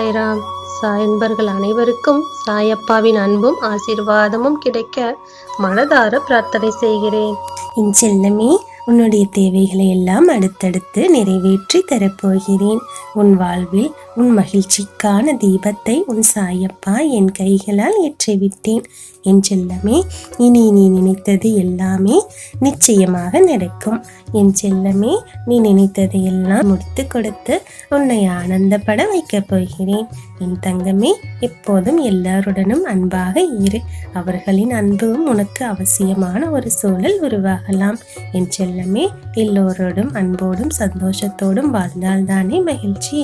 சாய்ராம். சாயன்பர்கள் அனைவருக்கும் சாயப்பாவின் அன்பும் ஆசீர்வாதமும் கிடைக்க மனதார பிரார்த்தனை செய்கிறேன். என் செல்லமே, உன்னுடைய தேவைகளை எல்லாம் அடுத்தடுத்து நிறைவேற்றி தரப்போகிறேன். உன் வாழ்வில் உன் மகிழ்ச்சிக்கான தீபத்தை உன் சாயப்பா என் கைகளால் ஏற்றிவிட்டேன். என் செல்லமே, இனி நீ நினைத்தது எல்லாமே நிச்சயமாக நடக்கும். என் செல்லமே, நீ நினைத்ததை எல்லாம் முடித்து கொடுத்து உன்னை ஆனந்தப்பட வைக்கப் போகிறேன். என் தங்கமே, எப்போதும் எல்லாருடனும் அன்பாக இரு. அவர்களின் அன்பும் உனக்கு அவசியமான ஒரு சூழல் உருவாகலாம். என் செல்லமே, எல்லோரோடும் அன்போடும் சந்தோஷத்தோடும் வாழ்ந்தால்தானே மகிழ்ச்சி.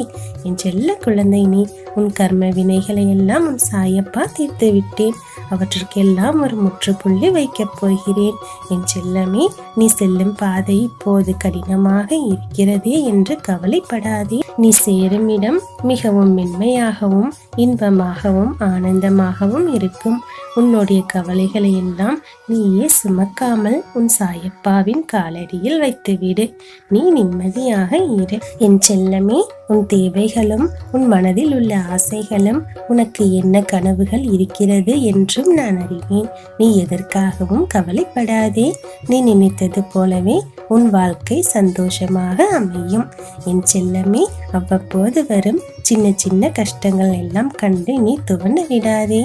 என் செல்ல குழந்தை, நீ உன் கர்ம வினைகளை எல்லாம் உன் சாயப்பா தீர்த்து விட்டேன். அவற்றுக்கெல்லாம் ஒரு முற்றுப்புள்ளி வைக்கப் போகிறேன். என் செல்லமே, நீ செல்லும் பாதை இப்போது கடினமாக இருக்கிறதே என்று கவலைப்படாதே. நீ சேரும் இடம் மிகவும் மென்மையாகவும் இன்பமாகவும் ஆனந்தமாகவும் இருக்கும். உன்னுடைய கவலைகளை எல்லாம் நீயே சுமக்காமல் உன் சாயப்பாவின் காலடியில் வைத்துவிடு. நீ நிம்மதியாக இரு. என் செல்லமே, உன் தேவைகளும் உன் மனதில் உள்ள ஆசைகளும் உனக்கு என்ன கனவுகள் இருக்கிறது என்றும் நான் அறிவேன். நீ எதற்காகவும் கவலைப்படாதே. நீ நினைத்தது போலவே உன் வாழ்க்கை சந்தோஷமாக அமையும். என் செல்லமே, அவ்வப்போது வரும் சின்ன சின்ன கஷ்டங்கள் எல்லாம் கண்டு நீ துவண்டு விடாதே.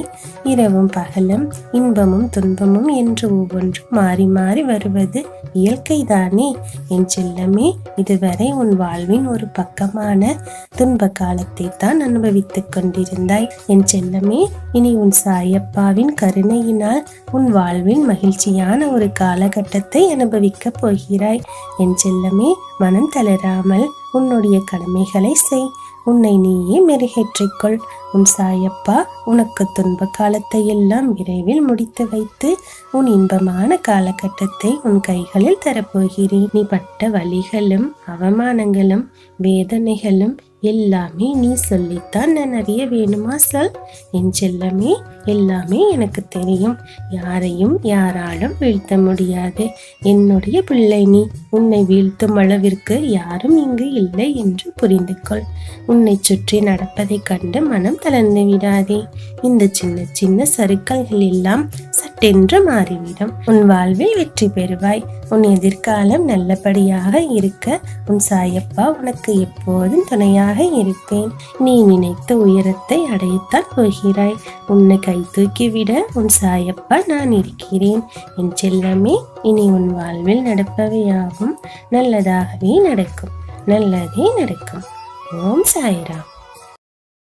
இரவும் பகலும் இன்பமும் துன்பமும் என்று ஒவ்வொன்றும் மாறி மாறி வருவது இயற்கைதானே. என் செல்லமே, இதுவரை உன் வாழ்வின் ஒரு பக்கமான துன்ப காலத்தை தான் அனுபவித்துக் கொண்டிருந்தாய். என் செல்லமே, இனி உன் சாயப்பாவின் கருணையினால் உன் வாழ்வின் மகிழ்ச்சியான ஒரு காலகட்டத்தை அனுபவிக்கப் போகிறாய். என் செல்லமே, மனம் தளராமல் உன்னுடைய கடமைகளை செய். உன்னை நீயே மெருகேற்றிக்கொள். உன் சாயப்பா உனக்கு துன்ப காலத்தை எல்லாம் விரைவில் முடித்து வைத்து உன் இன்பமான காலகட்டத்தை உன் கைகளில் தரப்போகிறேன். நீ பட்ட வலிகளும் அவமானங்களும் வேதனைகளும் எல்லாமே நீ சொல்லித்தான் நான் அறிய வேணுமா? சொல். என் செல்லமே, எல்லாமே எனக்கு தெரியும். யாரையும் யாராலும் வீழ்த்த முடியாது. என்னுடைய பிள்ளை நீ. உன்னை வீழ்த்தும் அளவிற்கு யாரும் இங்கு இல்லை என்று புரிந்து கொள். உன்னை சுற்றி நடப்பதை கண்டு மனம் தளர்ந்து விடாதே. இந்த சின்ன சின்ன சறுக்கல்கள் எல்லாம் சட்டென்று மாறிவிடும். உன் வாழ்வில் வெற்றி பெறுவாய். உன் எதிர்காலம் நல்லபடியாக இருக்க உன் சாயப்பா உனக்கு எப்போதும் துணையாக இருப்பேன். நீ நினைத்த உயரத்தை அடையத்தான் போகிறாய். உன்னை கை தூக்கிவிட உன் சாயப்பா நான் இருக்கிறேன். என் செல்லமே, இனி உன் வாழ்வில் நடப்பவையாகும் நல்லதாகவே நடக்கும். நல்லதே நடக்கும். ஓம் சாய்ராம்.